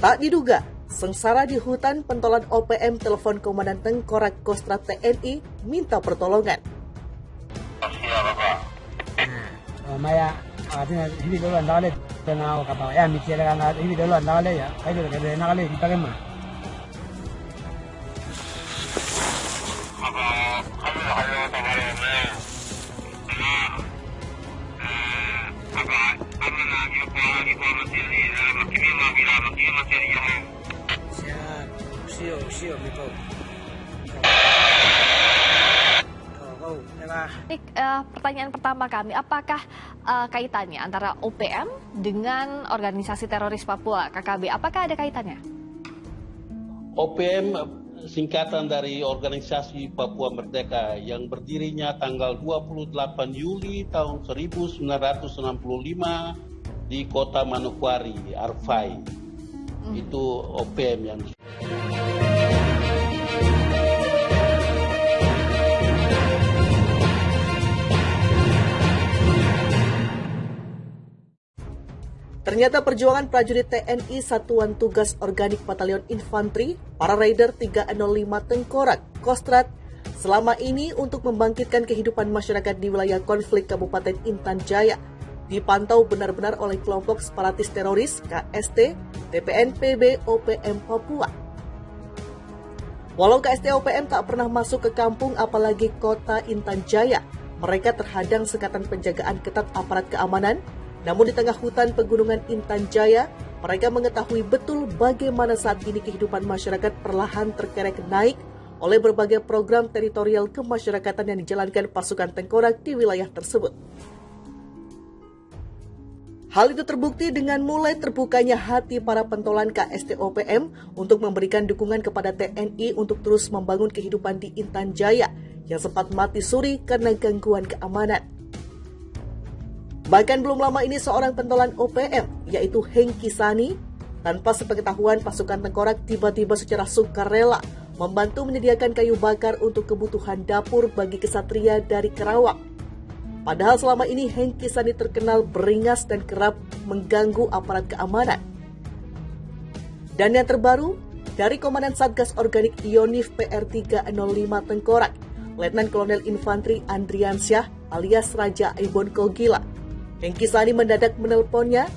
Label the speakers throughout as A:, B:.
A: Tak diduga, sengsara di hutan, pentolan OPM telepon Komandan Tengkorak Kostrad TNI minta pertolongan.
B: Maya, hindi dulu andale, tenau kapal ya mikir kan hindi dulu andale ya, kayak gitu nakale kita kan mah. Siap, Miko.
C: Pertanyaan pertama kami, apakah kaitannya antara OPM dengan organisasi teroris Papua, KKB? Apakah ada kaitannya?
D: OPM singkatan dari Organisasi Papua Merdeka yang berdirinya tanggal 28 Juli tahun 1965 di kota Manokwari, Arfai. Itu OPM yang
A: Ternyata perjuangan prajurit TNI Satuan Tugas Organik Batalion Infanteri, para Raider 305 Tengkorak, Kostrad, selama ini untuk membangkitkan kehidupan masyarakat di wilayah konflik Kabupaten Intan Jaya, dipantau benar-benar oleh kelompok separatis teroris KST, TPNPB OPM Papua. Walau KST OPM tak pernah masuk ke kampung apalagi kota Intan Jaya, mereka terhadang sekatan penjagaan ketat aparat keamanan. Namun di tengah hutan pegunungan Intan Jaya, mereka mengetahui betul bagaimana saat ini kehidupan masyarakat perlahan terkerek naik oleh berbagai program teritorial kemasyarakatan yang dijalankan pasukan Tengkorak di wilayah tersebut. Hal itu terbukti dengan mulai terbukanya hati para pentolan KST OPM untuk memberikan dukungan kepada TNI untuk terus membangun kehidupan di Intan Jaya yang sempat mati suri karena gangguan keamanan. Bahkan belum lama ini seorang pentolan OPM, yaitu Hengki Sani, tanpa sepengetahuan pasukan Tengkorak tiba-tiba secara sukarela membantu menyediakan kayu bakar untuk kebutuhan dapur bagi kesatria dari Karawang. Padahal selama ini Hengki Sani terkenal beringas dan kerap mengganggu aparat keamanan. Dan yang terbaru, dari Komandan Satgas Organik Yonif PR 305 Tengkorak, Letnan Kolonel Infanteri Andriansyah alias Raja Aibon Kogila, Hengki Sani mendadak menelponnya.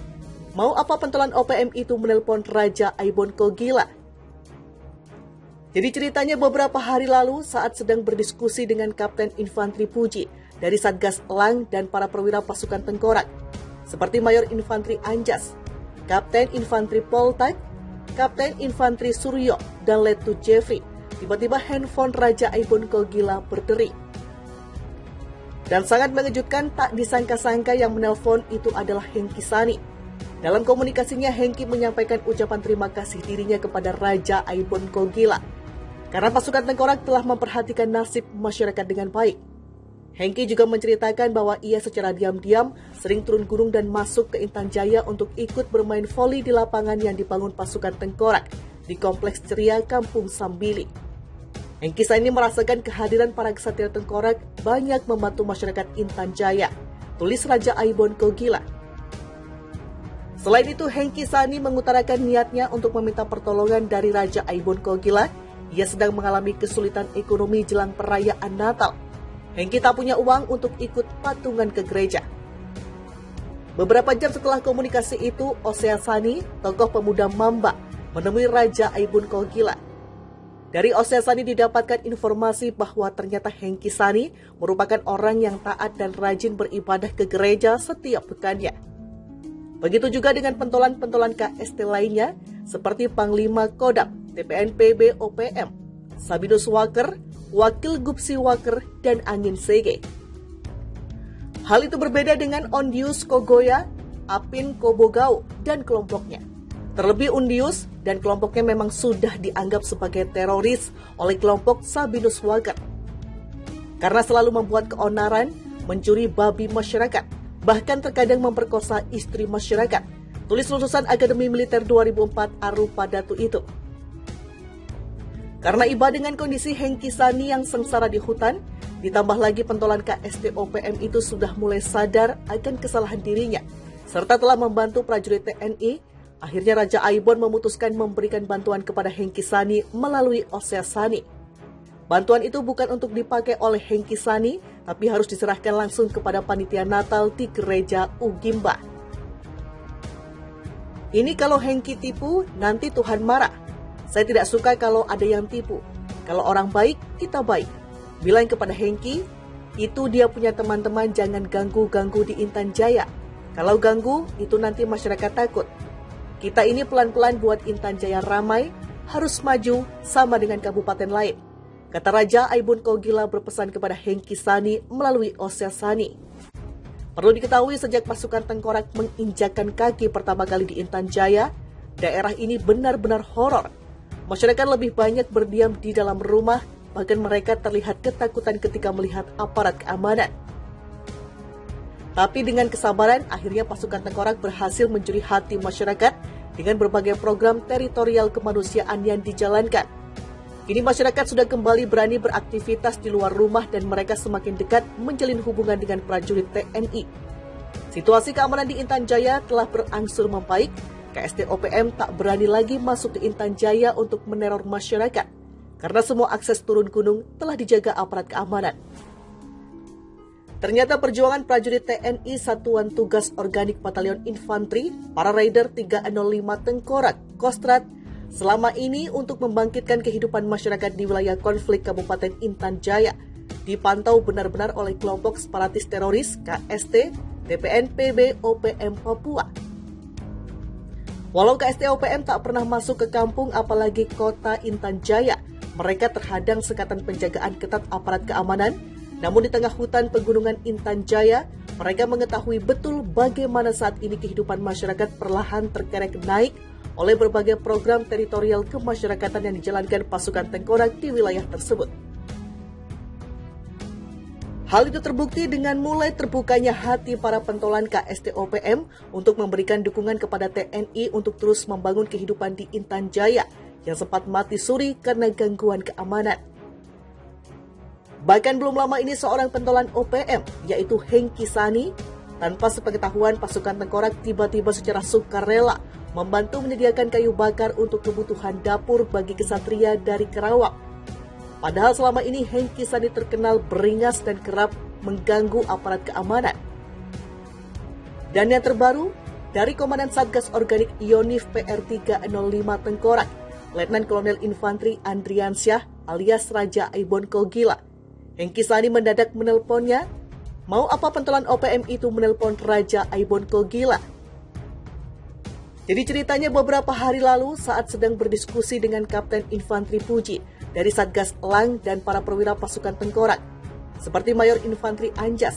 A: Mau apa pentolan OPM itu menelpon Raja Aibon Kogila? Jadi ceritanya beberapa hari lalu saat sedang berdiskusi dengan Kapten Infanteri Puji dari Satgas Elang dan para perwira pasukan Tengkorak, seperti Mayor Infanteri Anjas, Kapten Infanteri Poltak, Kapten Infanteri Suryo, dan Letu Jeffrey, tiba-tiba handphone Raja Aibon Kogila berdering. Dan sangat mengejutkan, tak disangka-sangka yang menelpon itu adalah Hengki Sani. Dalam komunikasinya, Hengki menyampaikan ucapan terima kasih dirinya kepada Raja Aibon Kogila karena pasukan Tengkorak telah memperhatikan nasib masyarakat dengan baik. Hengki juga menceritakan bahwa ia secara diam-diam sering turun gunung dan masuk ke Intan Jaya untuk ikut bermain voli di lapangan yang dibangun pasukan Tengkorak di Kompleks Ceria Kampung Sambili. Hengki Sani merasakan kehadiran para kesatria Tengkorak banyak membantu masyarakat Intan Jaya, tulis Raja Aibon Kogila. Selain itu, Hengki Sani mengutarakan niatnya untuk meminta pertolongan dari Raja Aibon Kogila. Ia sedang mengalami kesulitan ekonomi jelang perayaan Natal. Hengki tak punya uang untuk ikut patungan ke gereja. Beberapa jam setelah komunikasi itu, Osea Sani, tokoh pemuda Mamba, menemui Raja Aibon Kogila. Dari Osea Sani didapatkan informasi bahwa ternyata Hengki Sani merupakan orang yang taat dan rajin beribadah ke gereja setiap pekannya. Begitu juga dengan pentolan-pentolan KST lainnya seperti Panglima Kodam, TPNPB OPM, Sabinus Waker, Wakil Gupsi Waker, dan Angin Sege. Hal itu berbeda dengan Ondius Kogoya, Apin Kobogau, dan kelompoknya. Terlebih Undius dan kelompoknya memang sudah dianggap sebagai teroris oleh kelompok Sabinus Waker. Karena selalu membuat keonaran, mencuri babi masyarakat, bahkan terkadang memperkosa istri masyarakat, tulis lulusan Akademi Militer 2004 Arupadatu itu. Karena iba dengan kondisi Hengki Sani yang sengsara di hutan, ditambah lagi pentolan KST OPM itu sudah mulai sadar akan kesalahan dirinya, serta telah membantu prajurit TNI akhirnya Raja Aibon memutuskan memberikan bantuan kepada Hengki Sani melalui Osea Sani. Bantuan itu bukan untuk dipakai oleh Hengki Sani, tapi harus diserahkan langsung kepada panitia Natal di gereja Ugimba. Ini kalau Hengki tipu, nanti Tuhan marah. Saya tidak suka kalau ada yang tipu. Kalau orang baik, kita baik. Bilang kepada Hengki, itu dia punya teman-teman, jangan ganggu-ganggu di Intan Jaya. Kalau ganggu, itu nanti masyarakat takut. Kita ini pelan-pelan buat Intan Jaya ramai, harus maju sama dengan kabupaten lain. Kata Raja Aibon Kogila berpesan kepada Hengki Sani melalui Osea Sani. Perlu diketahui sejak pasukan Tengkorak menginjakkan kaki pertama kali di Intan Jaya, daerah ini benar-benar horor. Masyarakat lebih banyak berdiam di dalam rumah, bahkan mereka terlihat ketakutan ketika melihat aparat keamanan. Tapi dengan kesabaran, akhirnya pasukan Tengkorak berhasil mencuri hati masyarakat dengan berbagai program teritorial kemanusiaan yang dijalankan. Kini masyarakat sudah kembali berani beraktivitas di luar rumah dan mereka semakin dekat menjalin hubungan dengan prajurit TNI. Situasi keamanan di Intan Jaya telah berangsur membaik. KST OPM tak berani lagi masuk ke Intan Jaya untuk meneror masyarakat karena semua akses turun gunung telah dijaga aparat keamanan. Ternyata perjuangan prajurit TNI Satuan Tugas Organik Batalion Infanteri, para Raider 305 Tengkorak, Kostrat, selama ini untuk membangkitkan kehidupan masyarakat di wilayah konflik Kabupaten Intan Jaya dipantau benar-benar oleh kelompok separatis teroris KST TPN PB OPM Papua. Walau KST OPM tak pernah masuk ke kampung apalagi kota Intan Jaya, mereka terhadang sekatan penjagaan ketat aparat keamanan. Namun di tengah hutan pegunungan Intan Jaya, mereka mengetahui betul bagaimana saat ini kehidupan masyarakat perlahan terkerek naik oleh berbagai program teritorial kemasyarakatan yang dijalankan pasukan Tengkorak di wilayah tersebut. Hal itu terbukti dengan mulai terbukanya hati para pentolan KST OPM untuk memberikan dukungan kepada TNI untuk terus membangun kehidupan di Intan Jaya yang sempat mati suri karena gangguan keamanan. Bahkan belum lama ini seorang pentolan OPM, yaitu Hengki Sani, tanpa sepengetahuan pasukan Tengkorak tiba-tiba secara sukarela membantu menyediakan kayu bakar untuk kebutuhan dapur bagi kesatria dari Karawang. Padahal selama ini Hengki Sani terkenal beringas dan kerap mengganggu aparat keamanan. Dan yang terbaru, dari Komandan Satgas Organik Yonif PR305 Tengkorak, Letnan Kolonel Infanteri Andriansyah alias Raja Aibon Kogila, Hengki Sani mendadak menelponnya. Mau apa pentolan OPM itu menelpon Raja Aibon Kogila? Jadi ceritanya beberapa hari lalu saat sedang berdiskusi dengan Kapten Infanteri Puji dari Satgas Elang dan para perwira pasukan Tengkorak, seperti Mayor Infanteri Anjas,